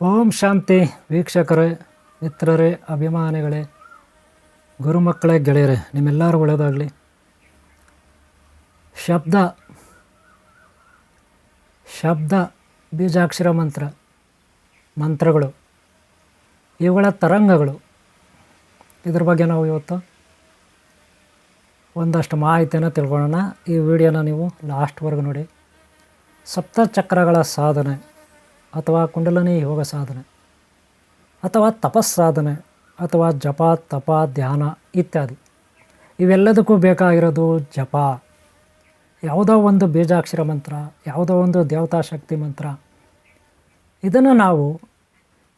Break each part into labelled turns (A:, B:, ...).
A: ಓಂ ಶಾಂತಿ ವೀಕ್ಷಕರೇ, ಮಿತ್ರರೇ, ಅಭಿಮಾನಿಗಳೇ, ಗುರುಮಕ್ಕಳೇ, ಗೆಳೆಯರೇ, ನಿಮ್ಮೆಲ್ಲರೂ ಒಳ್ಳೆಯದಾಗಲಿ. ಶಬ್ದ ಬೀಜಾಕ್ಷರ ಮಂತ್ರಗಳು, ಇವುಗಳ ತರಂಗಗಳು, ಇದ್ರ ಬಗ್ಗೆ ನಾವು ಇವತ್ತು ಒಂದಷ್ಟು ಮಾಹಿತಿಯನ್ನು ತಿಳ್ಕೊಳ್ಳೋಣ. ಈ ವಿಡಿಯೋನ ನೀವು ಲಾಸ್ಟ್ವರೆಗೂ ನೋಡಿ. ಸಪ್ತಚಕ್ರಗಳ ಸಾಧನೆ ಅಥವಾ ಕುಂಡಲಿನಿ ಯೋಗ ಸಾಧನೆ ಅಥವಾ ತಪಸ್ಸಾಧನೆ ಅಥವಾ ಜಪ, ತಪ, ಧ್ಯಾನ ಇತ್ಯಾದಿ ಇವೆಲ್ಲದಕ್ಕೂ ಬೇಕಾಗಿರೋದು ಜಪ. ಯಾವುದೋ ಒಂದು ಬೀಜಾಕ್ಷರ ಮಂತ್ರ, ಯಾವುದೋ ಒಂದು ದೇವತಾ ಶಕ್ತಿ ಮಂತ್ರ, ಇದನ್ನು ನಾವು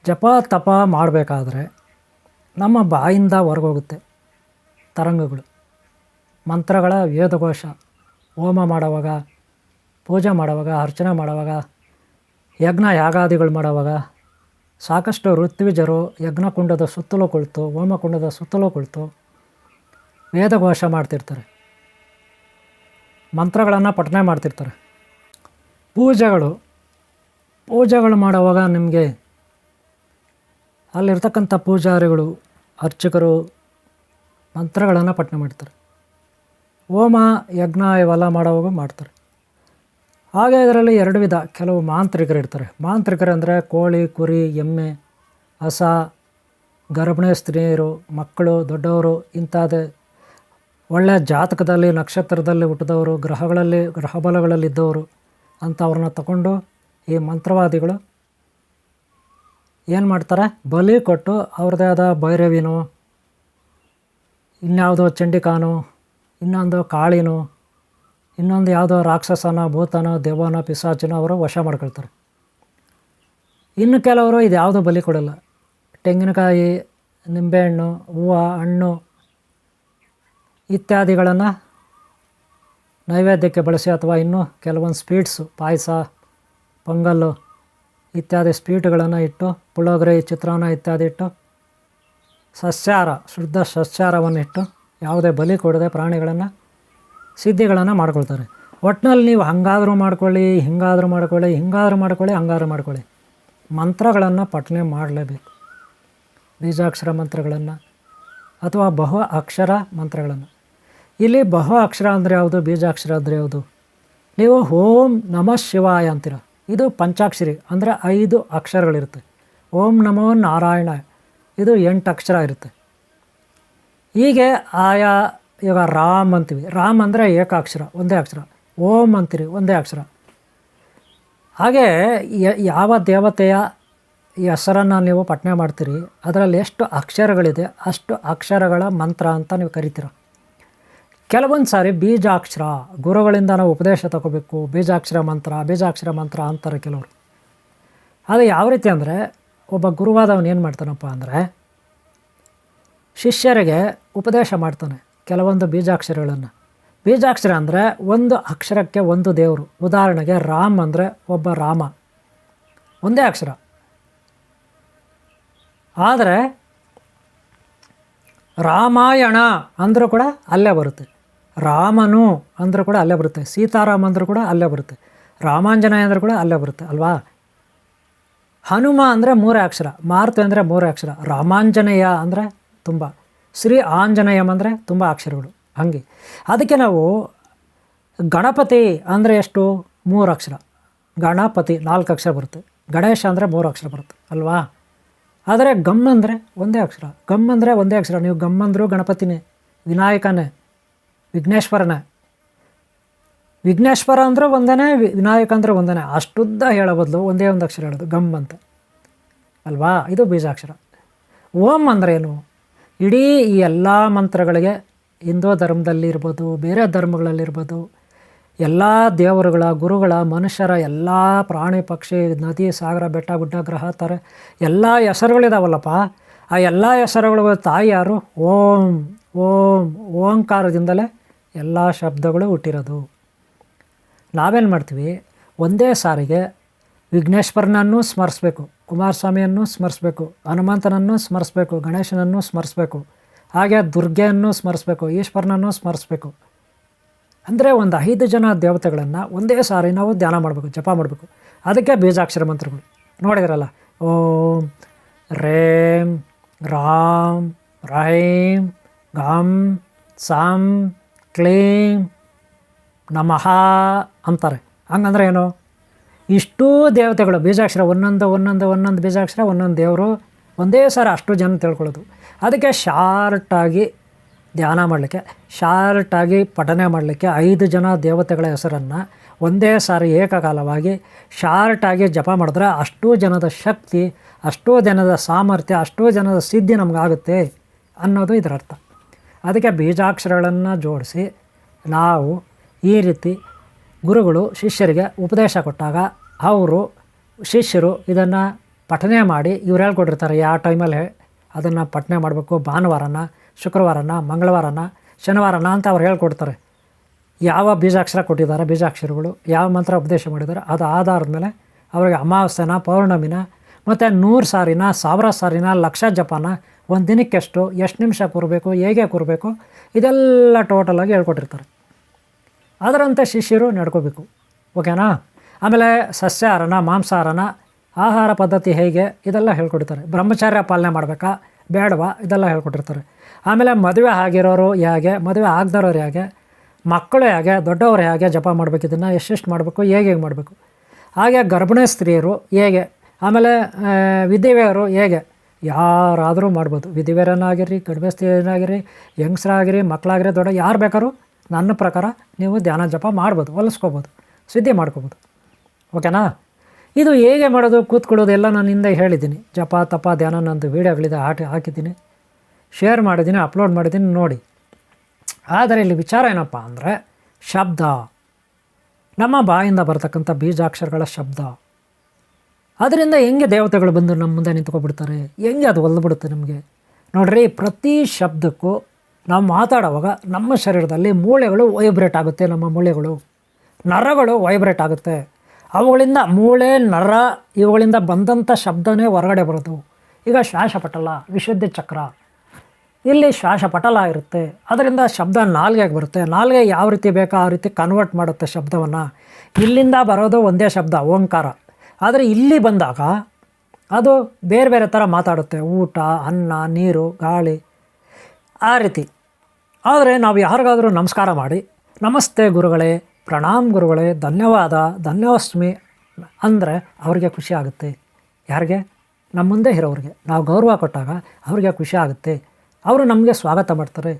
A: ಜಪ ತಪ ಮಾಡಬೇಕಾದ್ರೆ ನಮ್ಮ ಬಾಯಿಂದ ಹೊರಗೋಗುತ್ತೆ ತರಂಗಗಳು. ಮಂತ್ರಗಳ ವೇದಘೋಷ ಹೋಮ ಮಾಡುವಾಗ, ಪೂಜೆ ಮಾಡುವಾಗ, ಅರ್ಚನೆ ಮಾಡುವಾಗ, ಯಜ್ಞ ಯಾಗಾದಿಗಳು ಮಾಡುವಾಗ ಸಾಕಷ್ಟು ಋತ್ವಿಜರು ಯಜ್ಞಕುಂಡದ ಸುತ್ತಲೂ ಕುಳಿತು, ಹೋಮಕುಂಡದ ಸುತ್ತಲೂ ಕುಳಿತು ವೇದಘೋಷ ಮಾಡ್ತಿರ್ತಾರೆ, ಮಂತ್ರಗಳನ್ನು ಪಠನೆ ಮಾಡ್ತಿರ್ತಾರೆ. ಪೂಜೆಗಳು ಮಾಡುವಾಗ ನಿಮಗೆ ಅಲ್ಲಿರ್ತಕ್ಕಂಥ ಪೂಜಾರಿಗಳು, ಅರ್ಚಕರು ಮಂತ್ರಗಳನ್ನು ಪಠನೆ ಮಾಡ್ತಾರೆ. ಹೋಮ ಯಜ್ಞ ಇವೆಲ್ಲ ಮಾಡುವಾಗ ಮಾಡ್ತಾರೆ. ಹಾಗೆ ಇದರಲ್ಲಿ ಎರಡು ವಿಧ. ಕೆಲವು ಮಾಂತ್ರಿಕರು ಇರ್ತಾರೆ. ಮಾಂತ್ರಿಕರು ಅಂದರೆ ಕೋಳಿ, ಕುರಿ, ಎಮ್ಮೆ, ಹಸ, ಗರ್ಭಿಣಿ ಸ್ತ್ರೀಯರು, ಮಕ್ಕಳು, ದೊಡ್ಡವರು, ಇಂಥದ್ದೇ ಒಳ್ಳೆಯ ಜಾತಕದಲ್ಲಿ ನಕ್ಷತ್ರದಲ್ಲಿ ಹುಟ್ಟಿದವರು, ಗ್ರಹಬಲಗಳಲ್ಲಿದ್ದವರು ಅಂಥವ್ರನ್ನ ತಗೊಂಡು ಈ ಮಂತ್ರವಾದಿಗಳು ಏನು ಮಾಡ್ತಾರೆ, ಬಲಿ ಕೊಟ್ಟು ಅವ್ರದ್ದೇ ಆದ ಭೈರವಿನೋ, ಇನ್ಯಾವುದೋ ಚಂಡಿಕಾನೋ, ಇನ್ನೊಂದು ಕಾಳಿನೋ, ಇನ್ನೊಂದು ಯಾವುದೋ ರಾಕ್ಷಸನ, ಭೂತನ, ದೆವ್ವನ, ಪಿಶಾಚನ ಅವರು ವಶ ಮಾಡ್ಕೊಳ್ತಾರೆ. ಇನ್ನು ಕೆಲವರು ಇದು ಯಾವುದೋ ಬಲಿ ಕೊಡಲ್ಲ. ತೆಂಗಿನಕಾಯಿ, ನಿಂಬೆಹಣ್ಣು, ಹೂವು, ಹಣ್ಣು ಇತ್ಯಾದಿಗಳನ್ನು ನೈವೇದ್ಯಕ್ಕೆ ಬಳಸಿ, ಅಥವಾ ಇನ್ನೂ ಕೆಲವೊಂದು ಸ್ವೀಟ್ಸು, ಪಾಯಸ, ಪೊಂಗಲ್ಲು ಇತ್ಯಾದಿ ಸ್ವೀಟ್ಗಳನ್ನು ಇಟ್ಟು, ಪುಳಿಯೋಗರೆ, ಚಿತ್ರಾನ್ನ ಇತ್ಯಾದಿ ಇಟ್ಟು ಶುದ್ಧ ಸಸ್ಯಾಹಾರವನ್ನು ಇಟ್ಟು ಯಾವುದೇ ಬಲಿ ಕೊಡದೆ ಪ್ರಾಣಿಗಳನ್ನು ಸಿದ್ಧಿಗಳನ್ನು ಮಾಡ್ಕೊಳ್ತಾರೆ. ಒಟ್ಟಿನಲ್ಲಿ ನೀವು ಹಂಗಾದರೂ ಮಾಡ್ಕೊಳ್ಳಿ, ಹಿಂಗಾದರೂ ಮಾಡ್ಕೊಳ್ಳಿ, ಮಂತ್ರಗಳನ್ನು ಪಠನೆ ಮಾಡಲೇಬೇಕು. ಬೀಜಾಕ್ಷರ ಮಂತ್ರಗಳನ್ನು ಅಥವಾ ಬಹು ಅಕ್ಷರ ಮಂತ್ರಗಳನ್ನು. ಇಲ್ಲಿ ಬಹು ಅಕ್ಷರ ಅಂದರೆ ಯಾವುದು, ಬೀಜಾಕ್ಷರ ಅಂದರೆ ಯಾವುದು? ನೀವು ಓಂ ನಮಃ ಶಿವಾಯ ಅಂತೀರ, ಇದು ಪಂಚಾಕ್ಷರಿ ಅಂದರೆ 5 ಅಕ್ಷರಗಳಿರುತ್ತೆ. ಓಂ ನಮೋ ನಾರಾಯಣ ಇದು 8 ಅಕ್ಷರ ಇರುತ್ತೆ. ಹೀಗೆ ಆಯಾ ಇವಾಗ ರಾಮ್ ಅಂತೀವಿ, ರಾಮ್ ಅಂದರೆ ಏಕಾಕ್ಷರ, ಒಂದೇ ಅಕ್ಷರ. ಓಂ ಅಂತೀರಿ, ಒಂದೇ ಅಕ್ಷರ. ಹಾಗೆ ಯಾವ ದೇವತೆಯ ಈ ಹೆಸರನ್ನು ನೀವು ಪಠನೆ ಮಾಡ್ತೀರಿ ಅದರಲ್ಲಿ ಎಷ್ಟು ಅಕ್ಷರಗಳಿದೆ ಅಷ್ಟು ಅಕ್ಷರಗಳ ಮಂತ್ರ ಅಂತ ನೀವು ಕರಿತೀರ. ಕೆಲವೊಂದು ಸಾರಿ ಬೀಜಾಕ್ಷರ, ಗುರುಗಳಿಂದ ನಾವು ಉಪದೇಶ ತಗೋಬೇಕು, ಬೀಜಾಕ್ಷರ ಮಂತ್ರ ಅಂತಾರೆ ಕೆಲವರು. ಅದು ಯಾವ ರೀತಿ ಅಂದರೆ, ಒಬ್ಬ ಗುರುವಾದವನು ಏನು ಮಾಡ್ತಾನಪ್ಪ ಅಂದರೆ ಶಿಷ್ಯರಿಗೆ ಉಪದೇಶ ಮಾಡ್ತಾನೆ ಕೆಲವೊಂದು ಬೀಜಾಕ್ಷರಗಳನ್ನು. ಬೀಜಾಕ್ಷರ ಅಂದರೆ ಒಂದು ಅಕ್ಷರಕ್ಕೆ ಒಂದು ದೇವರು. ಉದಾಹರಣೆಗೆ ರಾಮ್ ಅಂದರೆ ಒಬ್ಬ ರಾಮ, ಒಂದೇ ಅಕ್ಷರ. ಆದರೆ ರಾಮಾಯಣ ಅಂದರೂ ಕೂಡ ಅಲ್ಲೇ ಬರುತ್ತೆ, ರಾಮನು ಅಂದರೂ ಕೂಡ ಅಲ್ಲೇ ಬರುತ್ತೆ, ಸೀತಾರಾಮ ಅಂದರೂ ಕೂಡ ಅಲ್ಲೇ ಬರುತ್ತೆ, ರಾಮಾಂಜನೇಯ ಅಂದರೂ ಕೂಡ ಅಲ್ಲೇ ಬರುತ್ತೆ ಅಲ್ವಾ. ಹನುಮ ಅಂದರೆ 3 ಅಕ್ಷರ, ಮಾರುತಿ ಅಂದರೆ 3 ಅಕ್ಷರ, ರಾಮಾಂಜನೇಯ ಅಂದರೆ ತುಂಬ, ಶ್ರೀ ಆಂಜನೇಯಂ ಅಂದರೆ ತುಂಬ ಅಕ್ಷರಗಳು. ಹಾಗೆ ಅದಕ್ಕೆ ನಾವು ಗಣಪತಿ ಅಂದರೆ ಎಷ್ಟು, 3 ಅಕ್ಷರ. ಗಣಪತಿ 4 ಅಕ್ಷರ ಬರುತ್ತೆ. ಗಣೇಶ ಅಂದರೆ 3 ಅಕ್ಷರ ಬರುತ್ತೆ ಅಲ್ವಾ. ಆದರೆ ಗಮ್ ಅಂದರೆ ಒಂದೇ ಅಕ್ಷರ. ಗಮ್ ಅಂದರೆ ಒಂದೇ ಅಕ್ಷರ. ನೀವು ಗಮ್ ಅಂದರೂ ಗಣಪತಿನೇ, ವಿನಾಯಕನೇ, ವಿಘ್ನೇಶ್ವರನೇ. ವಿಘ್ನೇಶ್ವರ ಅಂದರೆ ಒಂದೇ, ವಿನಾಯಕ ಅಂದರೆ ಒಂದೇ. ಅಷ್ಟುದ್ದ ಹೇಳೋ ಬದಲು ಒಂದೇ ಒಂದು ಅಕ್ಷರ ಹೇಳೋದು ಗಮ್ ಅಂತ ಅಲ್ವಾ. ಇದು ಬೀಜಾಕ್ಷರ. ಓಂ ಅಂದರೆ ಏನು? ಇಡೀ ಈ ಎಲ್ಲ ಮಂತ್ರಗಳಿಗೆ ಹಿಂದೂ ಧರ್ಮದಲ್ಲಿ ಇರ್ಬೋದು, ಬೇರೆ ಧರ್ಮಗಳಲ್ಲಿರ್ಬೋದು, ಎಲ್ಲ ದೇವರುಗಳ, ಗುರುಗಳ, ಮನುಷ್ಯರ, ಎಲ್ಲ ಪ್ರಾಣಿ ಪಕ್ಷಿ, ನದಿ, ಸಾಗರ, ಬೆಟ್ಟ, ಗುಡ್ಡ, ಗ್ರಹ, ತಾರೆ ಎಲ್ಲ ಹೆಸರುಗಳಿದಾವಲ್ಲಪ್ಪ. ಆ ಎಲ್ಲ ಹೆಸರುಗಳು ತಾಯಿ ಯಾರು? ಓಂ. ಓಂಕಾರದಿಂದಲೇ ಎಲ್ಲ ಶಬ್ದಗಳು ಹುಟ್ಟಿರೋದು. ನಾವೇನು ಮಾಡ್ತೀವಿ, ಒಂದೇ ಸಾರಿಗೆ ವಿಘ್ನೇಶ್ವರನನ್ನು ಸ್ಮರಿಸ್ಬೇಕು, ಕುಮಾರಸ್ವಾಮಿಯನ್ನು ಸ್ಮರಿಸ್ಬೇಕು, ಹನುಮಂತನನ್ನು ಸ್ಮರಿಸ್ಬೇಕು, ಗಣೇಶನನ್ನು ಸ್ಮರಿಸ್ಬೇಕು, ಹಾಗೆ ದುರ್ಗೆಯನ್ನು ಸ್ಮರಿಸ್ಬೇಕು, ಈಶ್ವರನನ್ನು ಸ್ಮರಿಸ್ಬೇಕು. ಅಂದರೆ ಒಂದು 5 ಜನ ದೇವತೆಗಳನ್ನು ಒಂದೇ ಸಾರಿ ನಾವು ಧ್ಯಾನ ಮಾಡಬೇಕು, ಜಪ ಮಾಡಬೇಕು. ಅದಕ್ಕೆ ಬೀಜಾಕ್ಷರ ಮಂತ್ರಗಳು. ನೋಡಿದ್ರಲ್ಲ, ಓಂ réಂ ರಾಂ ರೈಂ ಗಂ ಸಂ ಕ್ಲೀಂ ನಮಃ ಅಂತಾರೆ. ಹಂಗಂದ್ರೆ ಏನು? ಇಷ್ಟೂ ದೇವತೆಗಳು ಬೀಜಾಕ್ಷರ ಒಂದೊಂದು ಬೀಜಾಕ್ಷರ ಒಂದೊಂದು ದೇವರು ಒಂದೇ ಸಾರಿ ಅಷ್ಟು ಜನ ತಿಳ್ಕೊಳ್ಳೋದು. ಅದಕ್ಕೆ ಶಾರ್ಟಾಗಿ ಧ್ಯಾನ ಮಾಡಲಿಕ್ಕೆ, ಶಾರ್ಟಾಗಿ ಪಠನೆ ಮಾಡಲಿಕ್ಕೆ 5 ಜನ ದೇವತೆಗಳ ಹೆಸರನ್ನು ಒಂದೇ ಸಾರಿ ಏಕಕಾಲವಾಗಿ ಶಾರ್ಟಾಗಿ ಜಪ ಮಾಡಿದ್ರೆ ಅಷ್ಟೂ ಜನದ ಶಕ್ತಿ, ಅಷ್ಟೂ ಜನದ ಸಾಮರ್ಥ್ಯ, ಅಷ್ಟೂ ಜನದ ಸಿದ್ಧಿ ನಮಗಾಗುತ್ತೆ ಅನ್ನೋದು ಇದರ ಅರ್ಥ. ಅದಕ್ಕೆ ಬೀಜಾಕ್ಷರಗಳನ್ನು ಜೋಡಿಸಿ ನಾವು ಈ ರೀತಿ ಗುರುಗಳು ಶಿಷ್ಯರಿಗೆ ಉಪದೇಶ ಕೊಟ್ಟಾಗ ಅವರು ಶಿಷ್ಯರು ಇದನ್ನು ಪಠನೆ ಮಾಡಿ ಇವ್ರು ಹೇಳ್ಕೊಟ್ಟಿರ್ತಾರೆ ಯಾವ ಟೈಮಲ್ಲಿ ಅದನ್ನು ಪಠನೆ ಮಾಡಬೇಕು, ಭಾನುವಾರನ, ಶುಕ್ರವಾರನ, ಮಂಗಳವಾರನ, ಶನಿವಾರನ ಅಂತ ಅವ್ರು ಹೇಳ್ಕೊಡ್ತಾರೆ. ಯಾವ ಬೀಜಾಕ್ಷರ ಕೊಟ್ಟಿದ್ದಾರೆ, ಬೀಜಾಕ್ಷರಗಳು ಯಾವ ಮಂತ್ರ ಉಪದೇಶ ಮಾಡಿದ್ದಾರೆ ಅದು ಆಧಾರದ ಮೇಲೆ ಅವರಿಗೆ ಅಮಾವಾಸ್ಯೆನ, ಪೌರ್ಣಮಿನ, ಮತ್ತು 100 ಸಾರಿನ, 1000 ಸಾರಿನ, ಲಕ್ಷ ಜಪನ, ಒಂದು ದಿನಕ್ಕೆ ಎಷ್ಟು ನಿಮಿಷ ಕೂರಬೇಕು, ಹೇಗೆ ಕೂರಬೇಕು, ಇದೆಲ್ಲ ಟೋಟಲಾಗಿ ಹೇಳ್ಕೊಟ್ಟಿರ್ತಾರೆ. ಅದರಂತೆ ಶಿಷ್ಯರು ನಡ್ಕೋಬೇಕು. ಓಕೆನಾ? ಆಮೇಲೆ ಸಸ್ಯಾಹಾರನ, ಮಾಂಸಾಹಾರನ, ಆಹಾರ ಪದ್ಧತಿ ಹೇಗೆ ಇದೆಲ್ಲ ಹೇಳ್ಕೊಡ್ತಾರೆ. ಬ್ರಹ್ಮಚರ್ಯ ಪಾಲನೆ ಮಾಡಬೇಕಾ ಬೇಡವಾ ಇದೆಲ್ಲ ಹೇಳ್ಕೊಟ್ಟಿರ್ತಾರೆ. ಆಮೇಲೆ ಮದುವೆ ಆಗಿರೋರು ಹೇಗೆ, ಮದುವೆ ಆಗದಿರೋರು ಹೇಗೆ, ಮಕ್ಕಳು ಹೇಗೆ, ದೊಡ್ಡವರು ಹೇಗೆ ಜಪ ಮಾಡಬೇಕು, ಇದನ್ನು ಎಷ್ಟೆಷ್ಟು ಮಾಡಬೇಕು, ಹೇಗೆ ಮಾಡಬೇಕು, ಹಾಗೆ ಗರ್ಭಿಣಿ ಸ್ತ್ರೀಯರು ಹೇಗೆ, ಆಮೇಲೆ ವಿಧವೆಯರು ಹೇಗೆ, ಯಾರಾದರೂ ಮಾಡ್ಬೋದು. ವಿಧವೆಯರನ್ನಾಗಿರಿ, ಗರ್ಭಿಣಿ ಸ್ತ್ರೀಯರಾಗಿರಿ, ಯಂಗ್ಸ್ರಾಗಿರಿ, ಮಕ್ಕಳಾಗಿರಿ, ದೊಡ್ಡ ಯಾರು ಬೇಕಾದ್ರೂ ನನ್ನ ಪ್ರಕಾರ ನೀವು ಧ್ಯಾನ ಜಪ ಮಾಡ್ಬೋದು, ಹೊಲಿಸ್ಕೋಬೋದು, ಸಿದ್ಧಿ ಮಾಡ್ಕೋಬೋದು. ಓಕೆನಾ? ಇದು ಹೇಗೆ ಮಾಡೋದು, ಕೂತ್ಕೊಳ್ಳೋದು ಎಲ್ಲ ನಾನು ಹಿಂದೆ ಹೇಳಿದ್ದೀನಿ. ಜಪ ತಪ ಧ್ಯಾನ ನಂದು ವೀಡಿಯೋಗಳಿದೆ, ಹಾಕಿದ್ದೀನಿ, ಶೇರ್ ಮಾಡಿದ್ದೀನಿ, ಅಪ್ಲೋಡ್ ಮಾಡಿದ್ದೀನಿ, ನೋಡಿ. ಆದರೆ ಇಲ್ಲಿ ವಿಚಾರ ಏನಪ್ಪ ಅಂದರೆ ಶಬ್ದ, ನಮ್ಮ ಬಾಯಿಂದ ಬರ್ತಕ್ಕಂಥ ಬೀಜಾಕ್ಷರಗಳ ಶಬ್ದ, ಅದರಿಂದ ಹೆಂಗೆ ದೇವತೆಗಳು ಬಂದು ನಮ್ಮ ಮುಂದೆ ನಿಂತ್ಕೊಬಿಡ್ತಾರೆ, ಹೆಂಗೆ ಅದು ಒಲ್ಬಿಡುತ್ತೆ ನಮಗೆ. ನೋಡ್ರಿ, ಪ್ರತಿ ಶಬ್ದಕ್ಕೂ ನಾವು ಮಾತಾಡುವಾಗ ನಮ್ಮ ಶರೀರದಲ್ಲಿ ಮೂಳೆಗಳು ವೈಬ್ರೇಟ್ ಆಗುತ್ತೆ. ನಮ್ಮ ಮೂಳೆಗಳು, ನರಗಳು ವೈಬ್ರೇಟ್ ಆಗುತ್ತೆ. ಅವುಗಳಿಂದ ಮೂಳೆ, ನರ ಇವುಗಳಿಂದ ಬಂದಂಥ ಶಬ್ದನೇ ಹೊರಗಡೆ ಬರೋದು. ಈಗ ಶ್ವಾಸಪಟಲ, ವಿಶುದ್ಧಿ ಚಕ್ರ, ಇಲ್ಲಿ ಶ್ವಾಸಪಟಲ ಇರುತ್ತೆ. ಅದರಿಂದ ಶಬ್ದ ನಾಲ್ಗೆಗೆ ಬರುತ್ತೆ. ನಾಲ್ಗೆ ಯಾವ ರೀತಿ ಬೇಕೋ ಆ ರೀತಿ ಕನ್ವರ್ಟ್ ಮಾಡುತ್ತೆ ಶಬ್ದವನ್ನು. ಇಲ್ಲಿಂದ ಬರೋದು ಒಂದೇ ಶಬ್ದ, ಓಂಕಾರ. ಆದರೆ ಇಲ್ಲಿ ಬಂದಾಗ ಅದು ಬೇರೆ ಬೇರೆ ಥರ ಮಾತಾಡುತ್ತೆ. ಊಟ, ಅನ್ನ, ನೀರು, ಗಾಳಿ, ಆ ರೀತಿ. ಆದರೆ ನಾವು ಯಾರಿಗಾದರೂ ನಮಸ್ಕಾರ ಮಾಡಿ ನಮಸ್ತೆ ಗುರುಗಳೇ, ಪ್ರಣಾಮ್ ಗುರುಗಳೇ, ಧನ್ಯವಾದ, ಧನ್ಯೋಸ್ಮಿ ಅಂದರೆ ಅವ್ರಿಗೆ ಖುಷಿ ಆಗುತ್ತೆ. ಯಾರಿಗೆ? ನಮ್ಮ ಮುಂದೆ ಇರೋರಿಗೆ ನಾವು ಗೌರವ ಕೊಟ್ಟಾಗ ಅವ್ರಿಗೆ ಖುಷಿ ಆಗುತ್ತೆ. ಅವರು ನಮಗೆ ಸ್ವಾಗತ ಮಾಡ್ತಾರೆ,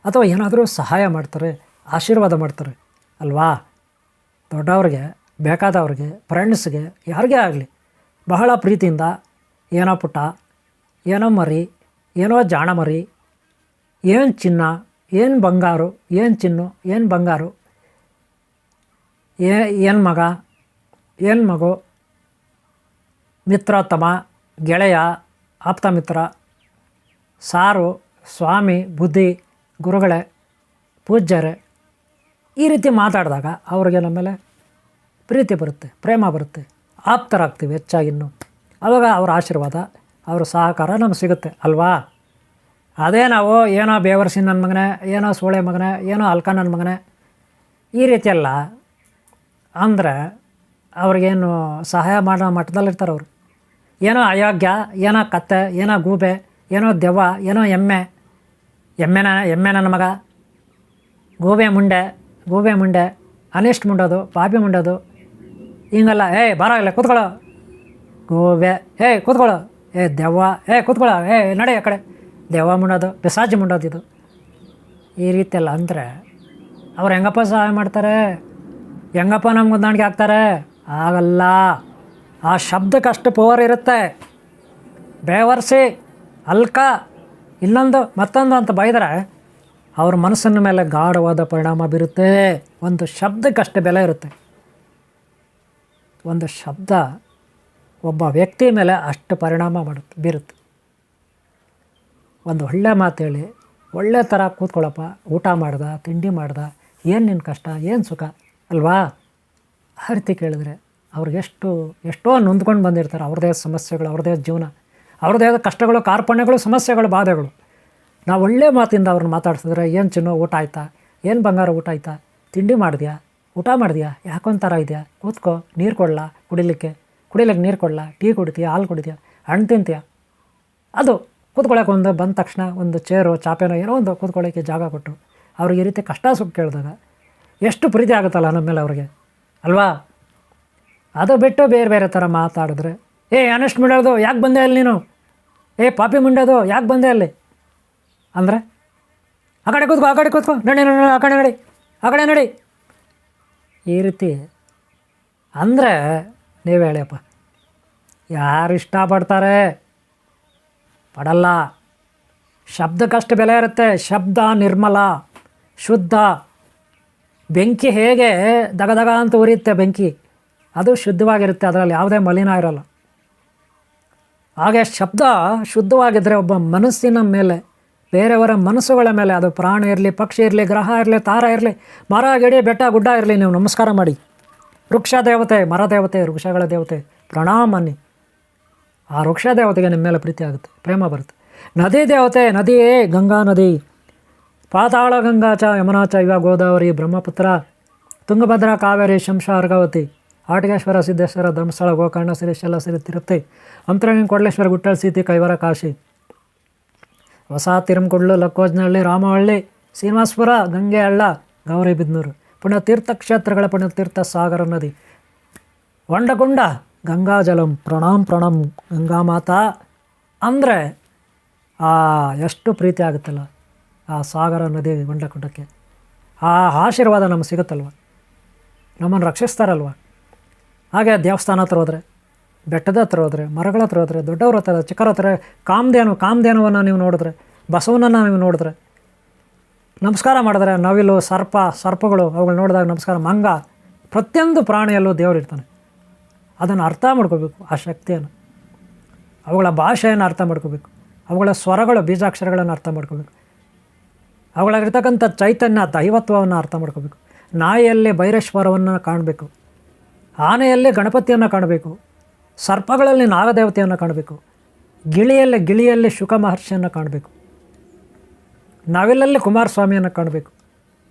A: ಅಥವಾ ಏನಾದರೂ ಸಹಾಯ ಮಾಡ್ತಾರೆ, ಆಶೀರ್ವಾದ ಮಾಡ್ತಾರೆ ಅಲ್ವಾ? ದೊಡ್ಡವ್ರಿಗೆ, ಬೇಕಾದವ್ರಿಗೆ, ಫ್ರೆಂಡ್ಸ್ಗೆ, ಯಾರಿಗೇ ಆಗಲಿ ಬಹಳ ಪ್ರೀತಿಯಿಂದ ಏನೋ ಪುಟ್ಟ, ಏನೋ ಮರಿ, ಏನೋ ಜಾಣ ಮರಿ, ಏನು ಚಿನ್ನ, ಏನು ಬಂಗಾರು, ಏನು ಚಿನ್ನು, ಏನು ಬಂಗಾರು, ಏನು ಮಗ, ಏನು ಮಗು, ಮಿತ್ರೋತ್ತಮ, ಗೆಳೆಯ, ಆಪ್ತ ಮಿತ್ರ, ಸಾರು, ಸ್ವಾಮಿ, ಬುದ್ಧಿ, ಗುರುಗಳೇ, ಪೂಜ್ಯರೇ, ಈ ರೀತಿ ಮಾತಾಡಿದಾಗ ಅವ್ರಿಗೆ ನಮ್ಮ ಮೇಲೆ ಪ್ರೀತಿ ಬರುತ್ತೆ, ಪ್ರೇಮ ಬರುತ್ತೆ, ಆಪ್ತರಾಗ್ತೀವಿ ಹೆಚ್ಚಾಗಿನ್ನು. ಆವಾಗ ಅವ್ರ ಆಶೀರ್ವಾದ, ಅವ್ರ ಸಹಕಾರ ನಮ್ಗೆ ಸಿಗುತ್ತೆ ಅಲ್ವಾ? ಅದೇ ನಾವು ಏನೋ ಬೇವರ್ಸಿ ನನ್ನ ಮಗನೇ, ಏನೋ ಸೋಳೆ ಮಗನೇ, ಏನೋ ಅಲ್ಕ ನನ್ನ ಮಗನೇ, ಈ ರೀತಿಯೆಲ್ಲ ಅಂದರೆ ಅವ್ರಿಗೇನು ಸಹಾಯ ಮಾಡೋ ಮಟ್ಟದಲ್ಲಿರ್ತಾರೆ ಅವರು. ಏನೋ ಅಯೋಗ್ಯ, ಏನೋ ಕತ್ತೆ, ಏನೋ ಗೂಬೆ, ಏನೋ ದೆವ್ವ, ಏನೋ ಎಮ್ಮೆ ನನ್ನ ಮಗ, ಗೂಬೆ ಮುಂಡೆ, ಅನಿಷ್ಟ ಮುಂಡೋದು, ಪಾಪಿ ಮುಂಡೋದು, ಹಿಂಗಲ್ಲ. ಬರೋಲ್ಲ, ಕೂತ್ಕೊಳ್ಳೋ ಗೂಬೆ, ಕೂತ್ಕೊಳ್ಳೋ, ದೆವ್ವ, ಕೂತ್ಕೊಳ್ಳೋ, ನಡೆ ಆ ಕಡೆ, ದೆವ್ವ ಮುಂಡೋದು, ಪಿಸಾಜಿ ಮುಂಡೋದು, ಇದು ಈ ರೀತಿಯೆಲ್ಲ ಅಂದರೆ ಅವ್ರು ಹೆಂಗಪ್ಪ ಸಹಾಯ ಮಾಡ್ತಾರೆ, ಹೆಂಗಪ್ಪ ನಮ್ಗೆ ಹೊಂದಾಣಿಕೆ ಆಗ್ತಾರೆ? ಆಗಲ್ಲ. ಆ ಶಬ್ದಕ್ಕೆ ಅಷ್ಟು ಪವರ್ ಇರುತ್ತೆ. ಬೇವರ್ಸಿ, ಅಲ್ಕ, ಇನ್ನೊಂದು ಮತ್ತೊಂದು ಅಂತ ಬೈದರೆ ಅವ್ರ ಮನಸ್ಸಿನ ಮೇಲೆ ಗಾಢವಾದ ಪರಿಣಾಮ ಬೀರುತ್ತೆ. ಒಂದು ಶಬ್ದಕ್ಕಷ್ಟು ಬೆಲೆ ಇರುತ್ತೆ. ಒಂದು ಶಬ್ದ ಒಬ್ಬ ವ್ಯಕ್ತಿ ಮೇಲೆ ಅಷ್ಟು ಪರಿಣಾಮ ಬೀರುತ್ತೆ. ಒಂದು ಒಳ್ಳೆ ಮಾತು ಹೇಳಿ, ಒಳ್ಳೆ ಥರ ಕೂತ್ಕೊಳ್ಳಪ್ಪ, ಊಟ ಮಾಡ್ದ, ತಿಂಡಿ ಮಾಡ್ದ, ಏನು ನಿನ್ನ ಕಷ್ಟ, ಏನು ಸುಖ ಅಲ್ವಾ? ಆ ರೀತಿ ಕೇಳಿದ್ರೆ ಅವ್ರಿಗೆ ಎಷ್ಟೋ ನೊಂದ್ಕೊಂಡು ಬಂದಿರ್ತಾರೆ. ಅವ್ರದ್ದೇ ಸಮಸ್ಯೆಗಳು, ಅವ್ರದ್ದೇ ಜೀವನ, ಅವ್ರದ್ದೇ ಕಷ್ಟಗಳು, ಕಾರ್ಪಣ್ಯಗಳು, ಸಮಸ್ಯೆಗಳು, ಬಾಧೆಗಳು. ನಾವು ಒಳ್ಳೆ ಮಾತಿಂದ ಅವ್ರನ್ನ ಮಾತಾಡ್ಸಿದ್ರೆ, ಏನು ಚಿನ್ನೋ ಊಟ ಆಯ್ತಾ, ಏನು ಬಂಗಾರ ಊಟ ಆಯ್ತಾ, ತಿಂಡಿ ಮಾಡಿದ್ಯಾ, ಊಟ ಮಾಡಿದ್ಯಾ, ಯಾಕೊಂಥರ ಇದೆಯಾ, ಕೂತ್ಕೋ, ನೀರು ಕೊಡಲಾ, ಕುಡಿಲಿಕ್ಕೆ ನೀರು ಕೊಡಲಾ, ಟೀ ಕುಡಿತೀಯಾ, ಹಾಲು ಕುಡಿತೀಯಾ, ಹಣ್ಣು ತಿಂತೀಯ, ಅದು ಕೂತ್ಕೊಳ್ಳೋಕೆ ಒಂದು ಬಂದ ತಕ್ಷಣ ಒಂದು ಚೇರು ಚಾಪೆನೋ ಏನೋ ಒಂದು ಕೂತ್ಕೊಳ್ಳೋಕ್ಕೆ ಜಾಗ ಕೊಟ್ಟು ಅವ್ರಿಗೆ ಈ ರೀತಿ ಕಷ್ಟ ಸುಖ ಕೇಳಿದಾಗ ಎಷ್ಟು ಪ್ರೀತಿ ಆಗುತ್ತಲ್ಲ ನಮ್ಮ ಮೇಲೆ ಅವ್ರಿಗೆ ಅಲ್ವಾ. ಅದು ಬಿಟ್ಟು ಬೇರೆ ಬೇರೆ ಥರ ಮಾತಾಡಿದ್ರೆ, ಅನೆಸ್ಟ್ ಮುಂಡೋದು ಯಾಕೆ ಬಂದೆ ಅಲ್ಲಿ ನೀನು, ಪಾಪಿ ಮುಂಡೋದು ಯಾಕೆ ಬಂದೆ ಅಲ್ಲಿ ಅಂದರೆ, ಆ ಕಡೆ ಕೂತ್ಕೋ ನಡಿ ಆ ಕಡೆ ನಡಿ ಆ ಕಡೆ ನಡಿ, ಈ ರೀತಿ ಅಂದರೆ ನೀವು ಹೇಳಿಯಪ್ಪ, ಯಾರು ಇಷ್ಟಪಡ್ತಾರೆ? ಪಡಲ್ಲ. ಶಬ್ದಕ್ಕಷ್ಟು ಬೆಲೆ ಇರುತ್ತೆ. ಶಬ್ದ ನಿರ್ಮಲ, ಶುದ್ಧ. ಬೆಂಕಿ ಹೇಗೆ ದಗದಗ ಅಂತ ಉರಿಯುತ್ತೆ ಬೆಂಕಿ, ಅದು ಶುದ್ಧವಾಗಿರುತ್ತೆ, ಅದರಲ್ಲಿ ಯಾವುದೇ ಮಲಿನ ಇರೋಲ್ಲ. ಹಾಗೆ ಶಬ್ದ ಶುದ್ಧವಾಗಿದ್ದರೆ ಒಬ್ಬ ಮನಸ್ಸಿನ ಮೇಲೆ, ಬೇರೆಯವರ ಮನಸ್ಸುಗಳ ಮೇಲೆ, ಅದು ಪ್ರಾಣ ಇರಲಿ, ಪಕ್ಷಿ ಇರಲಿ, ಗ್ರಹ ಇರಲಿ, ತಾರ ಇರಲಿ, ಮರ ಗಿಡ ಬೆಟ್ಟ ಗುಡ್ಡ ಇರಲಿ, ನೀವು ನಮಸ್ಕಾರ ಮಾಡಿ. ವೃಕ್ಷ ದೇವತೆ, ಮರ ದೇವತೆ, ವೃಕ್ಷಗಳ ದೇವತೆ ಪ್ರಣಾಮ ಅನ್ನಿ. ಆ ವೃಕ್ಷ ದೇವತೆಗೆ ನಿಮ್ಮ ಮೇಲೆ ಪ್ರೀತಿ ಆಗುತ್ತೆ, ಪ್ರೇಮ ಬರುತ್ತೆ. ನದಿ ದೇವತೆ, ನದಿಯೇ ಗಂಗಾ ನದಿ, ಪಾತಾಳ ಗಂಗಾ ಚ ಯಮುನಾ ಚ ಇವ ಗೋದಾವರಿ ಬ್ರಹ್ಮಪುತ್ರ ತುಂಗಭದ್ರಾ ಕಾವೇರಿ ಶಂಶ ಅರ್ಗಾವತಿ ಆಟಗೇಶ್ವರ ಸಿದ್ದೇಶ್ವರ ಧರ್ಮಸ್ಥಳ ಗೋಕರ್ಣ ಶ್ರೀಶೈಲ ಶ್ರೀ ತಿರುಪತಿ ಅಂತರಂಗ ಕೊಡ್ಲೇಶ್ವರ ಗುಟ್ಟಳ ಸೀತಿ ಕೈವರ ಕಾಶಿ ಹೊಸ ತಿರುಮಕುಡ್ಲು ಲಕ್ಕೋಜ್ನಹಳ್ಳಿ ರಾಮಹಳ್ಳಿ ಶ್ರೀನಿವಾಸಪುರ ಗಂಗೆ ಹಳ್ಳ ಗೌರಿಬಿದನೂರು ಪುಣ್ಯತೀರ್ಥಕ್ಷೇತ್ರಗಳ ಪುಣ್ಯತೀರ್ಥ ಸಾಗರ ನದಿ ವಂಡಕುಂಡ ಗಂಗಾಜಲಂ ಪ್ರಣಾಮ್ ಪ್ರಣಾಮ್ ಗಂಗಾ ಮಾತಾ ಅಂದರೆ ಎಷ್ಟು ಪ್ರೀತಿ ಆಗುತ್ತಲ್ಲ ಆ ಸಾಗರ ನದಿ ವಂಡಕುಂಡಕ್ಕೆ. ಆ ಆಶೀರ್ವಾದ ನಮಗೆ ಸಿಗುತ್ತಲ್ವ, ನಮ್ಮನ್ನು ರಕ್ಷಿಸ್ತಾರಲ್ವ. ಹಾಗೆ ದೇವಸ್ಥಾನ ಹತ್ರ ಹೋದರೆ, ಬೆಟ್ಟದ ಹತ್ರ ಹೋದರೆ, ಮರಗಳ ಹತ್ರ ಹೋದರೆ, ದೊಡ್ಡವ್ರ ಹತ್ರ, ಚಿಕ್ಕರ ಹತ್ರ, ಕಾಮಧೇನುವನ್ನು ನೀವು ನೋಡಿದ್ರೆ, ಬಸವನನ್ನು ನೀವು ನೋಡಿದ್ರೆ, ನಮಸ್ಕಾರ ಮಾಡಿದ್ರೆ, ನವಿಲು, ಸರ್ಪಗಳು ಅವುಗಳು ನೋಡಿದಾಗ ನಮಸ್ಕಾರ, ಮಂಗ, ಪ್ರತಿಯೊಂದು ಪ್ರಾಣಿಯಲ್ಲೂ ದೇವರು ಇರ್ತಾನೆ. ಅದನ್ನು ಅರ್ಥ ಮಾಡ್ಕೋಬೇಕು, ಆ ಶಕ್ತಿಯನ್ನು, ಅವುಗಳ ಭಾಷೆಯನ್ನು ಅರ್ಥ ಮಾಡ್ಕೋಬೇಕು, ಅವುಗಳ ಸ್ವರಗಳು ಬೀಜಾಕ್ಷರಗಳನ್ನು ಅರ್ಥ ಮಾಡ್ಕೋಬೇಕು, ಅವುಗಳಲ್ಲಿರ್ತಕ್ಕಂಥ ಚೈತನ್ಯ ದೈವತ್ವವನ್ನು ಅರ್ಥ ಮಾಡ್ಕೋಬೇಕು. ನಾಯಿಯಲ್ಲಿ ಭೈರೇಶ್ವರವನ್ನು ಕಾಣಬೇಕು, ಆನೆಯಲ್ಲಿ ಗಣಪತಿಯನ್ನು ಕಾಣಬೇಕು, ಸರ್ಪಗಳಲ್ಲಿ ನಾಗದೇವತೆಯನ್ನು ಕಾಣಬೇಕು, ಗಿಳಿಯಲ್ಲಿ ಶುಕ ಮಹರ್ಷಿಯನ್ನು ಕಾಣಬೇಕು, ನವಿಲಲ್ಲಿ ಕುಮಾರಸ್ವಾಮಿಯನ್ನು ಕಾಣಬೇಕು,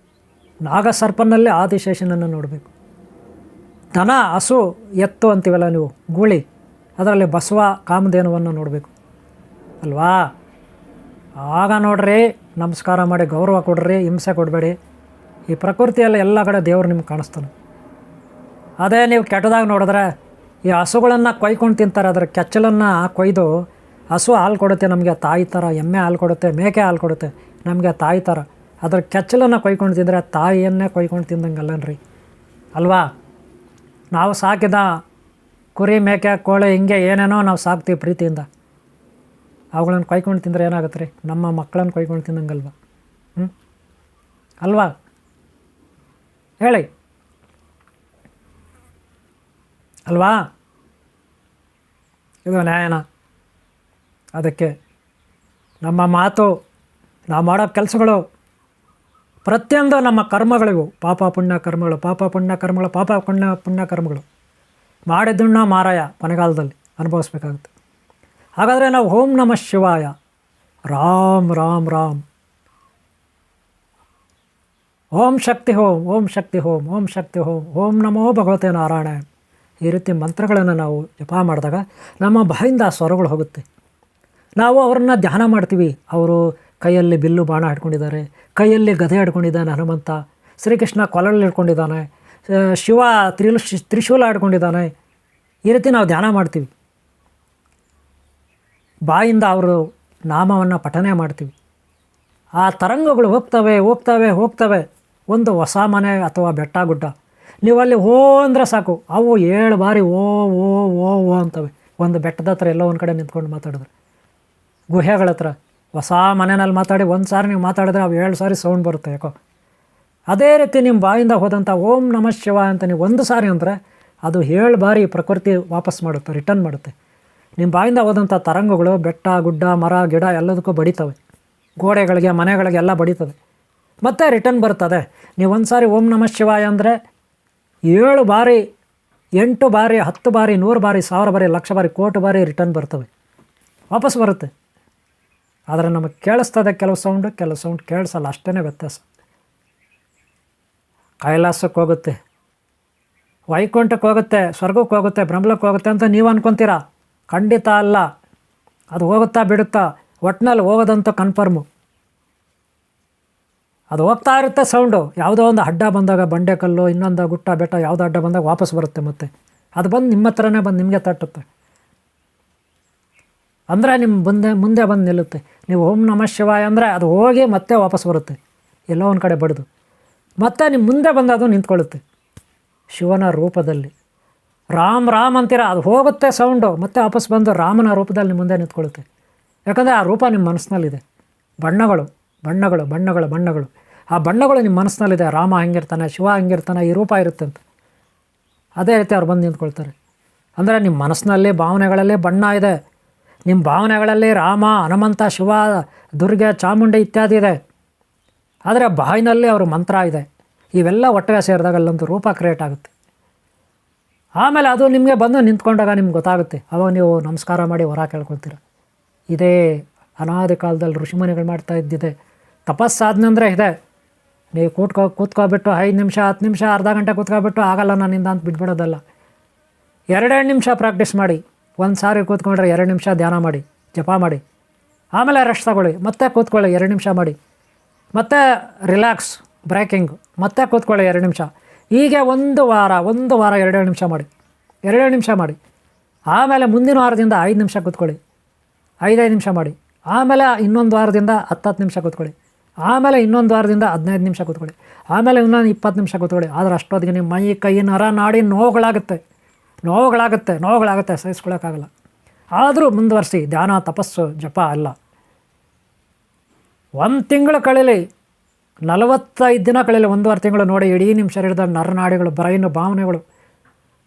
A: ನಾಗಸರ್ಪನಲ್ಲಿ ಆದಿಶೇಷನನ್ನು ನೋಡಬೇಕು, ದನ ಹಸು ಎತ್ತು ಅಂತೀವಲ್ಲ ನೀವು ಗೂಳಿ, ಅದರಲ್ಲಿ ಬಸವ ಕಾಮಧೇನುವನ್ನು ನೋಡಬೇಕು ಅಲ್ವಾ. ಆಗ ನೋಡ್ರಿ, ನಮಸ್ಕಾರ ಮಾಡಿ ಗೌರವ ಕೊಡ್ರಿ, ಹಿಂಸೆ ಕೊಡಬೇಡಿ. ಈ ಪ್ರಕೃತಿಯಲ್ಲಿ ಎಲ್ಲ ಕಡೆ ದೇವರು ನಿಮ್ಗೆ ಕಾಣಿಸ್ತಾನೆ. ಅದೇ ನೀವು ಕೆಟ್ಟದಾಗ ನೋಡಿದ್ರೆ, ಈ ಹಸುಗಳನ್ನು ಕೊಯ್ಕೊಂಡು ತಿಂತಾರೆ, ಅದರ ಕೆಚ್ಚಲನ್ನು ಕೊಯ್ದು, ಹಸು ಹಾಲು ಕೊಡುತ್ತೆ ನಮಗೆ ತಾಯಿ ಥರ, ಎಮ್ಮೆ ಹಾಲು ಕೊಡುತ್ತೆ, ಮೇಕೆ ಹಾಲು ಕೊಡುತ್ತೆ ನಮಗೆ ತಾಯಿ ಥರ. ಅದರ ಕೆಚ್ಚಲನ್ನು ಕೊಯ್ಕೊಂಡು ತಿಂದರೆ ತಾಯಿಯನ್ನೇ ಕೊಯ್ಕೊಂಡು ತಿಂದಂಗಲ್ಲನ್ರಿ ಅಲ್ವಾ. ನಾವು ಸಾಕಿದ ಕುರಿ, ಮೇಕೆ, ಕೋಳಿ ಹಿಂಗೆ ಏನೇನೋ ನಾವು ಸಾಕ್ತೀವಿ ಪ್ರೀತಿಯಿಂದ, ಅವುಗಳನ್ನು ಕೊಯ್ಕೊಂಡು ತಿಂದರೆ ಏನಾಗುತ್ತೆ ರೀ? ನಮ್ಮ ಮಕ್ಕಳನ್ನು ಕೊಯ್ಕೊಂಡು ತಿಂದಂಗಲ್ವ? ಅಲ್ವಾ ಹೇಳಿ ಅಲ್ವಾ? ಇದು ನ್ಯಾಯನ? ಅದಕ್ಕೆ ನಮ್ಮ ಮಾತು, ನಾವು ಮಾಡೋ ಕೆಲಸಗಳು ಪ್ರತಿಯೊಂದು ನಮ್ಮ ಕರ್ಮಗಳಿವು. ಪಾಪ ಪುಣ್ಯ ಕರ್ಮಗಳು, ಪಾಪ ಪುಣ್ಯ ಕರ್ಮಗಳು, ಪಾಪ ಪುಣ್ಯ ಕರ್ಮಗಳು ಮಾಡಿದ್ದನ್ನ ಮಾರಾಯ ಕೊನೆಗಾಲದಲ್ಲಿ ಅನುಭವಿಸ್ಬೇಕಾಗುತ್ತೆ. ಹಾಗಾದರೆ ನಾವು ಓಂ ನಮಃ ಶಿವಾಯ, Ram Ram Ram, Om Shakti home, Om Shakti home, Om Shakti home, ಓಂ ನಮೋ ಭಗವತೆ ನಾರಾಯಣ, ಈ ರೀತಿ ಮಂತ್ರಗಳನ್ನು ನಾವು ಜಪ ಮಾಡಿದಾಗ ನಮ್ಮ ಬಾಯಿಂದ ಆ ಸ್ವರಗಳು ಹೋಗುತ್ತೆ. ನಾವು ಅವರನ್ನು ಧ್ಯಾನ ಮಾಡ್ತೀವಿ. ಅವರು ಕೈಯಲ್ಲಿ ಬಿಲ್ಲು ಬಾಣ ಹಿಡ್ಕೊಂಡಿದ್ದಾರೆ, ಕೈಯಲ್ಲಿ ಗದೆ ಹಿಡ್ಕೊಂಡಿದ್ದಾನೆ ಹನುಮಂತ, ಶ್ರೀಕೃಷ್ಣ ಕೊಲಲ್ಲಿ ಹಿಡ್ಕೊಂಡಿದ್ದಾನೆ, ಶಿವ ತ್ರಿಶೂಲ ಹಿಡ್ಕೊಂಡಿದ್ದಾನೆ. ಈ ರೀತಿ ನಾವು ಧ್ಯಾನ ಮಾಡ್ತೀವಿ. ಬಾಯಿಂದ ಅವರು ನಾಮವನ್ನು ಪಠನೆ ಮಾಡ್ತೀವಿ. ಆ ತರಂಗಗಳು ಹೋಗ್ತವೆ ಹೋಗ್ತವೆ ಹೋಗ್ತವೆ. ಒಂದು ಹೊಸ ಮನೆ ಅಥವಾ ಬೆಟ್ಟ ಗುಡ್ಡ, ನೀವು ಅಲ್ಲಿ ಓ ಅಂದರೆ ಸಾಕು, ಅವು 7 ಬಾರಿ ಓ ಓ ಓ ಓ ಅಂತವೆ. ಒಂದು ಬೆಟ್ಟದ ಹತ್ರ ಎಲ್ಲೋ ಒಂದು ಕಡೆ ನಿಂತ್ಕೊಂಡು ಮಾತಾಡಿದ್ರೆ, ಗುಹೆಗಳ ಹತ್ರ ಹೊಸ ಮನೆಯಲ್ಲಿ ಮಾತಾಡಿ ಒಂದು ಸಾರಿ ನೀವು ಮಾತಾಡಿದ್ರೆ ಅವು 7 ಸಾರಿ ಸೌಂಡ್ ಬರುತ್ತೆ ಯಾಕೋ. ಅದೇ ರೀತಿ ನಿಮ್ಮ ಬಾಯಿಂದ ಹೋದಂಥ ಓಂ ನಮಃ ಶಿವ ಅಂತ ನೀವು ಒಂದು ಸಾರಿ ಅಂದರೆ ಅದು 7 ಬಾರಿ ಪ್ರಕೃತಿ ವಾಪಸ್ ಮಾಡುತ್ತೆ, ರಿಟರ್ನ್ ಮಾಡುತ್ತೆ. ನಿಮ್ಮ ಬಾಯಿಂದ ಹೋದಂಥ ತರಂಗಗಳು ಬೆಟ್ಟ ಗುಡ್ಡ ಮರ ಗಿಡ ಎಲ್ಲದಕ್ಕೂ ಬಡಿತವೆ, ಗೋಡೆಗಳಿಗೆ ಮನೆಗಳಿಗೆ ಎಲ್ಲ ಬಡಿತದೆ, ಮತ್ತೆ ರಿಟರ್ನ್ ಬರ್ತದೆ. ನೀವು ಒಂದು ಸಾರಿ ಓಂ ನಮಃ ಶಿವಾಯ ಅಂದರೆ 7 ಬಾರಿ 8 ಬಾರಿ 10 ಬಾರಿ 100 ಬಾರಿ 1000 ಬಾರಿ 1,00,000 ಬಾರಿ ಕೋಟಿ ಬಾರಿ ರಿಟರ್ನ್ ಬರ್ತವೆ, ವಾಪಸ್ ಬರುತ್ತೆ. ಆದರೆ ನಮಗೆ ಕೇಳಿಸ್ತದೆ ಕೆಲವು ಸೌಂಡ್ ಕೇಳಿಸಲ್ಲ, ಅಷ್ಟೇ ವ್ಯತ್ಯಾಸ. ಕೈಲಾಸಕ್ಕೆ ಹೋಗುತ್ತೆ, ವೈಕುಂಠಕ್ಕೆ ಹೋಗುತ್ತೆ, ಸ್ವರ್ಗಕ್ಕೆ ಹೋಗುತ್ತೆ, ಬ್ರಹ್ಮಲಕ್ಕೆ ಹೋಗುತ್ತೆ ಅಂತ ನೀವು ಅಂದ್ಕೊತೀರಾ. ಖಂಡಿತ ಅಲ್ಲ. ಅದು ಹೋಗುತ್ತಾ ಬಿಡುತ್ತಾ, ಒಟ್ಟಿನಲ್ಲಿ ಹೋಗೋದಂತೂ ಕನ್ಫರ್ಮು. ಅದು ಹೋಗ್ತಾ ಇರುತ್ತೆ ಸೌಂಡು. ಯಾವುದೋ ಒಂದು ಅಡ್ಡ ಬಂದಾಗ, ಬಂಡೆಕಲ್ಲು, ಇನ್ನೊಂದು ಗುಟ್ಟ ಬೆಟ್ಟ ಯಾವುದೋ ಅಡ್ಡ ಬಂದಾಗ ವಾಪಸ್ ಬರುತ್ತೆ. ಮತ್ತೆ ಅದು ಬಂದು ನಿಮ್ಮ ಹತ್ರನೇ ಬಂದು ನಿಮಗೆ ತಟ್ಟುತ್ತೆ. ಅಂದರೆ ನಿಮ್ಮ ಮುಂದೆ ಬಂದು ನಿಲ್ಲುತ್ತೆ. ನೀವು ಓಂ ನಮಃ ಶಿವಾಯ ಅಂದರೆ ಅದು ಹೋಗಿ ಮತ್ತೆ ವಾಪಸ್ ಬರುತ್ತೆ, ಎಲ್ಲೋ ಒಂದು ಕಡೆ ಬಡಿದು. ಮತ್ತೆ ನಿಮ್ಮ ಮುಂದೆ ಬಂದು ಅದು ನಿಂತ್ಕೊಳ್ಳುತ್ತೆ ಶಿವನ ರೂಪದಲ್ಲಿ. ರಾಮ್ ರಾಮ್ ಅಂತೀರ, ಅದು ಹೋಗುತ್ತೆ ಸೌಂಡು, ಮತ್ತೆ ವಾಪಸ್ ಬಂದು ರಾಮನ ರೂಪದಲ್ಲಿ ನಿಮ್ಮ ಮುಂದೆ ನಿಂತ್ಕೊಳ್ಳುತ್ತೆ. ಯಾಕಂದರೆ ಆ ರೂಪ ನಿಮ್ಮ ಮನಸ್ಸಿನಲ್ಲಿದೆ. ಬಣ್ಣಗಳು ಬಣ್ಣಗಳು ಬಣ್ಣಗಳು ಬಣ್ಣಗಳು ಆ ಬಣ್ಣಗಳು ನಿಮ್ಮ ಮನಸ್ಸಿನಲ್ಲಿದೆ. ರಾಮ ಹೆಂಗಿರ್ತಾನೆ, ಶಿವ ಹೆಂಗಿರ್ತಾನೆ, ಈ ರೂಪ ಇರುತ್ತೆ ಅಂತ. ಅದೇ ರೀತಿ ಅವ್ರು ಬಂದು ನಿಂತ್ಕೊಳ್ತಾರೆ. ಅಂದರೆ ನಿಮ್ಮ ಮನಸ್ಸಿನಲ್ಲಿ ಭಾವನೆಗಳಲ್ಲಿ ಬಣ್ಣ ಇದೆ. ನಿಮ್ಮ ಭಾವನೆಗಳಲ್ಲಿ ರಾಮ, ಹನುಮಂತ, ಶಿವ, ದುರ್ಗೆ, ಚಾಮುಂಡಿ ಇತ್ಯಾದಿ ಇದೆ. ಆದರೆ ಬಾಯಿನಲ್ಲಿ ಅವ್ರ ಮಂತ್ರ ಇದೆ. ಇವೆಲ್ಲ ಒಟ್ಟಿಗೆ ಸೇರಿದಾಗ ಅಲ್ಲೊಂದು ರೂಪ ಕ್ರಿಯೇಟ್ ಆಗುತ್ತೆ. ಆಮೇಲೆ ಅದು ನಿಮಗೆ ಬಂದು ನಿಂತ್ಕೊಂಡಾಗ ನಿಮ್ಗೆ ಗೊತ್ತಾಗುತ್ತೆ. ಅವಾಗ ನೀವು ನಮಸ್ಕಾರ ಮಾಡಿ ವರ ಕೇಳ್ಕೊಳ್ತೀರ. ಇದೇ ಅನಾದಿ ಕಾಲದಲ್ಲಿ ಋಷಿಮುನಿಗಳು ಮಾಡ್ತಾ ಇದ್ದಿದೆ. ತಪಸ್ಸಾದ್ನಂದರೆ ಇದೆ. ನೀವು ಕೂತ್ಕೊಬಿಟ್ಟು 5 ನಿಮಿಷ 10 ನಿಮಿಷ ಅರ್ಧ ಗಂಟೆ ಕೂತ್ಕೊಬಿಟ್ಟು ಆಗಲ್ಲ ನನ್ನಿಂದ ಅಂತ ಬಿಟ್ಬಿಡೋದಲ್ಲ. 2 ನಿಮಿಷ ಪ್ರಾಕ್ಟೀಸ್ ಮಾಡಿ. ಒಂದು ಸಾರಿ ಕೂತ್ಕೊಂಡ್ರೆ 2 ನಿಮಿಷ ಧ್ಯಾನ ಮಾಡಿ, ಜಪ ಮಾಡಿ, ಆಮೇಲೆ ರೆಸ್ಟ್ ತಗೊಳ್ಳಿ, ಮತ್ತೆ ಕೂತ್ಕೊಳ್ಳಿ 2 ನಿಮಿಷ ಮಾಡಿ, ಮತ್ತೆ ರಿಲ್ಯಾಕ್ಸ್ ಬ್ರೇಕಿಂಗ್, ಮತ್ತೆ ಕೂತ್ಕೊಳ್ಳಿ 2 ನಿಮಿಷ. ಹೀಗೆ ಒಂದು ವಾರ 2 ನಿಮಿಷ ಮಾಡಿ, 2 ನಿಮಿಷ ಮಾಡಿ. ಆಮೇಲೆ ಮುಂದಿನ ವಾರದಿಂದ 5 ನಿಮಿಷ ಕೂತ್ಕೊಳ್ಳಿ, 5 ನಿಮಿಷ ಮಾಡಿ. ಆಮೇಲೆ ಇನ್ನೊಂದು ವಾರದಿಂದ 10 ನಿಮಿಷ ಕೂತ್ಕೊಳ್ಳಿ. ಆಮೇಲೆ ಇನ್ನೊಂದು ವಾರದಿಂದ 15 ನಿಮಿಷ ಕೂತ್ಕೊಳ್ಳಿ. ಆಮೇಲೆ ಇನ್ನೊಂದು 20 ನಿಮಿಷ ಕೂತ್ಕೊಳ್ಳಿ. ಆದರೆ ಅಷ್ಟೊತ್ತಿಗೆ ನಿಮ್ಮ ಮೈ ಕೈ ನರ ನಾಡಿ ನೋವುಗಳಾಗುತ್ತೆ ಸಹಿಸ್ಕೊಳ್ಳೋಕ್ಕಾಗಲ್ಲ. ಆದರೂ ಮುಂದುವರಿಸಿ. ಧ್ಯಾನ, ತಪಸ್ಸು, ಜಪ ಅಲ್ಲ. 1 ತಿಂಗಳು ಕಳೀಲಿ, 45 ದಿನ ಕಳೀಲಿ, 1.5 ತಿಂಗಳು ನೋಡಿ. ಇಡೀ ನಿಮ್ಮ ಶರೀರದ ನರನಾಡಿಗಳು, ಬ್ರೈನು, ಭಾವನೆಗಳು,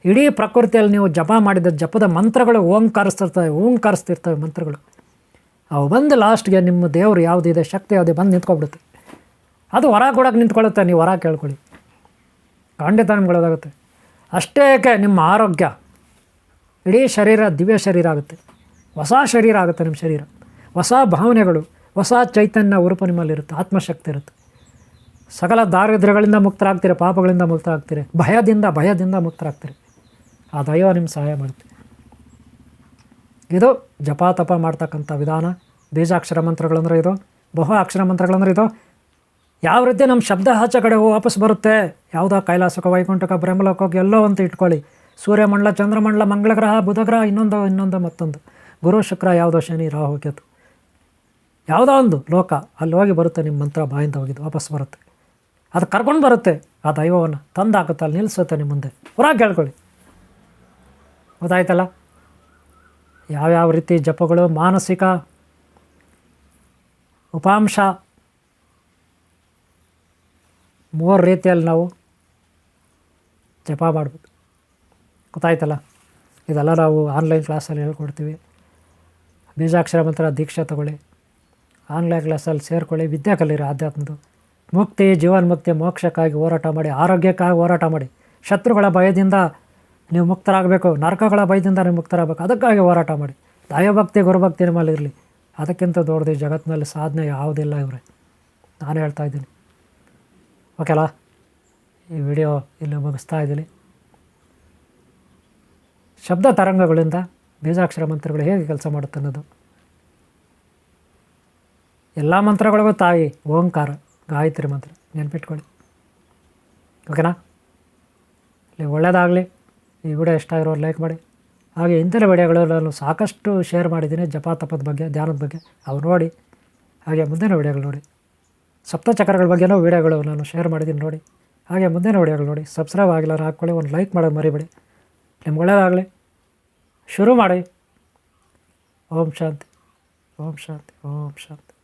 A: ಇಡೀ ಪ್ರಕೃತಿಯಲ್ಲಿ ನೀವು ಜಪ ಮಾಡಿದ ಜಪದ ಮಂತ್ರಗಳು ಓಂಕಾರಿಸ್ತಿರ್ತವೆ ಮಂತ್ರಗಳು. ಅವು ಬಂದು ಲಾಸ್ಟ್ಗೆ ನಿಮ್ಮ ದೇವರು ಯಾವುದಿದೆ, ಶಕ್ತಿ ಯಾವುದೇ ಬಂದು ನಿಂತ್ಕೊಬಿಡುತ್ತೆ. ಅದು ಹೊರ ಕೊಡೋಕೆ ನಿಂತ್ಕೊಳ್ಳುತ್ತೆ. ನೀವು ಹೊರ ಕೇಳ್ಕೊಳ್ಳಿ, ಖಂಡಿತ ನಿಮ್ಗೆ ಒಳ್ಳೆದಾಗುತ್ತೆ. ಅಷ್ಟೇ ಏಕೆ, ನಿಮ್ಮ ಆರೋಗ್ಯ, ಇಡೀ ಶರೀರ ದಿವ್ಯ ಶರೀರ ಆಗುತ್ತೆ. ಹೊಸ ಶರೀರ ಆಗುತ್ತೆ ನಿಮ್ಮ ಶರೀರ. ಹೊಸ ಭಾವನೆಗಳು, ಹೊಸ ಚೈತನ್ಯ ಉರುಪು ನಿಮ್ಮಲ್ಲಿರುತ್ತೆ. ಆತ್ಮಶಕ್ತಿ ಇರುತ್ತೆ. ಸಕಲ ದಾರಿದ್ರ್ಯಗಳಿಂದ ಮುಕ್ತರಾಗ್ತೀರಿ, ಪಾಪಗಳಿಂದ ಮುಕ್ತರಾಗ್ತೀರಿ, ಭಯದಿಂದ ಮುಕ್ತರಾಗ್ತೀರಿ. ಆ ದೈವ ನಿಮ್ಮ ಸಹಾಯ ಮಾಡುತ್ತೆ. ಇದು ಜಪ ತಪ ಮಾಡ್ತಕ್ಕಂಥ ವಿಧಾನ. ಬೀಜಾಕ್ಷರ ಮಂತ್ರಗಳಂದ್ರೆ ಇದು, ಬಹು ಅಕ್ಷರ ಮಂತ್ರಗಳಂದ್ರೆ ಇದು. ಯಾವ ರೀತಿ ನಮ್ಮ ಶಬ್ದ ಆಚೆ ಕಡೆ ವಾಪಸ್ ಬರುತ್ತೆ, ಯಾವುದೋ ಕೈಲಾಸಕ, ವೈಕುಂಠಕ, ಬ್ರಹ್ಮಲೋಕಕ್ಕೆ ಎಲ್ಲೋ ಅಂತ ಇಟ್ಕೊಳ್ಳಿ. ಸೂರ್ಯಮಂಡಲ, ಚಂದ್ರಮಂಡಲ, ಮಂಗಳಗ್ರಹ, ಬುಧಗ್ರಹ, ಇನ್ನೊಂದು ಮತ್ತೊಂದು, ಗುರು ಶುಕ್ರ, ಯಾವುದೋ ಶನಿ, ರಾಹು, ಕೇತು, ಯಾವುದೋ ಒಂದು ಲೋಕ, ಅಲ್ಲಿ ಹೋಗಿ ಬರುತ್ತೆ. ನಿಮ್ಮ ಮಂತ್ರ ಬಾಯಿಂದ ಹೋಗಿದ್ದು ವಾಪಸ್ ಬರುತ್ತೆ. ಅದು ಕರ್ಕೊಂಡು ಬರುತ್ತೆ. ಆ ದೈವವನ್ನು ತಂದು ಹಾಕುತ್ತೆ, ಅಲ್ಲಿ ನಿಲ್ಲಿಸುತ್ತೆ ನಿಮ್ಮ ಮುಂದೆ. ಹೊರಗೆ ಕೇಳ್ಕೊಳ್ಳಿ. ಗೊತ್ತಾಯ್ತಲ್ಲ ಯಾವ್ಯಾವ ರೀತಿ ಜಪಗಳು, ಮಾನಸಿಕ ಉಪಾಂಶ 3 ರೀತಿಯಲ್ಲಿ ನಾವು ಜಪ ಮಾಡ್ಬೋದು. ಗೊತ್ತಾಯ್ತಲ್ಲ. ಇದೆಲ್ಲ ನಾವು ಆನ್ಲೈನ್ ಕ್ಲಾಸಲ್ಲಿ ಹೇಳ್ಕೊಡ್ತೀವಿ. ಬೀಜಾಕ್ಷರ ಮಂತ್ರ ದೀಕ್ಷೆ ತಗೊಳ್ಳಿ, ಆನ್ಲೈನ್ ಕ್ಲಾಸಲ್ಲಿ ಸೇರ್ಕೊಳ್ಳಿ, ವಿದ್ಯೆ ಕಲೀರಿ. ಆಧ್ಯಾತ್ಮದು ಮುಕ್ತಿ, ಜೀವನ್ಮುಕ್ತಿ, ಮೋಕ್ಷಕ್ಕಾಗಿ ಹೋರಾಟ ಮಾಡಿ, ಆರೋಗ್ಯಕ್ಕಾಗಿ ಹೋರಾಟ ಮಾಡಿ. ಶತ್ರುಗಳ ಭಯದಿಂದ ನೀವು ಮುಕ್ತರಾಗಬೇಕು, ನರಕಗಳ ಭಯದಿಂದ ನೀವು ಮುಕ್ತರಾಗಬೇಕು. ಅದಕ್ಕಾಗಿ ಹೋರಾಟ ಮಾಡಿ. ದೈವಭಕ್ತಿ, ಗುರುಭಕ್ತಿ ನಿಮ್ಮಲ್ಲಿ ಇರಲಿ. ಅದಕ್ಕಿಂತ ದೊಡ್ಡದು ಜಗತ್ತಿನಲ್ಲಿ ಸಾಧನೆ ಯಾವುದಿಲ್ಲ ಇವರೇ, ನಾನು ಹೇಳ್ತಾ ಇದ್ದೀನಿ. ಓಕೆಲಾ, ಈ ವಿಡಿಯೋ ಇಲ್ಲಿ ಮುಗಿಸ್ತಾ ಇದ್ದೀನಿ. ಶಬ್ದ ತರಂಗಗಳಿಂದ ಬೀಜಾಕ್ಷರ ಮಂತ್ರಗಳು ಹೇಗೆ ಕೆಲಸ ಮಾಡುತ್ತೆ ಅನ್ನೋದು. ಎಲ್ಲ ಮಂತ್ರಗಳಿಗೂ ತಾಯಿ ಓಂಕಾರ, ಗಾಯತ್ರಿ ಮಂತ್ರ ನೆನ್ಪಿಟ್ಕೊಳ್ಳಿ. ಓಕೆನಾ. ಇಲ್ಲಿ ಒಳ್ಳೆಯದಾಗಲಿ. ಈ ವಿಡಿಯೋ ಇಷ್ಟ ಆಗಿರೋರು ಲೈಕ್ ಮಾಡಿ. ಹಾಗೆ ಇಂಥರ ವಿಡಿಯೋಗಳು ನಾನು ಸಾಕಷ್ಟು ಶೇರ್ ಮಾಡಿದ್ದೀನಿ, ಜಪ ತಪದ ಬಗ್ಗೆ, ಧ್ಯಾನದ ಬಗ್ಗೆ. ಅವು ನೋಡಿ. ಹಾಗೆ ಮುಂದಿನ ವಿಡಿಯೋಗಳು ನೋಡಿ. ಸಪ್ತಚಕ್ರಗಳ ಬಗ್ಗೆನೂ ವಿಡಿಯೋಗಳು ನಾನು ಶೇರ್ ಮಾಡಿದ್ದೀನಿ ನೋಡಿ. ಹಾಗೆ ಮುಂದಿನ ವಿಡಿಯೋಗಳು ನೋಡಿ. ಸಬ್ಸ್ಕ್ರೈಬ್ ಆಗಿಲ್ಲ ಹಾಕ್ಕೊಳ್ಳಿ, ಒಂದು ಲೈಕ್ ಮಾಡೋದು ಮರಿಬೇಡಿ. ನಿಮ್ಗೆ ಒಳ್ಳೆಯದಾಗಲಿ. ಶುರು ಮಾಡಿ. ಓಂ ಶಾಂತಿ, ಓಂ ಶಾಂತಿ, ಓಂ ಶಾಂತಿ.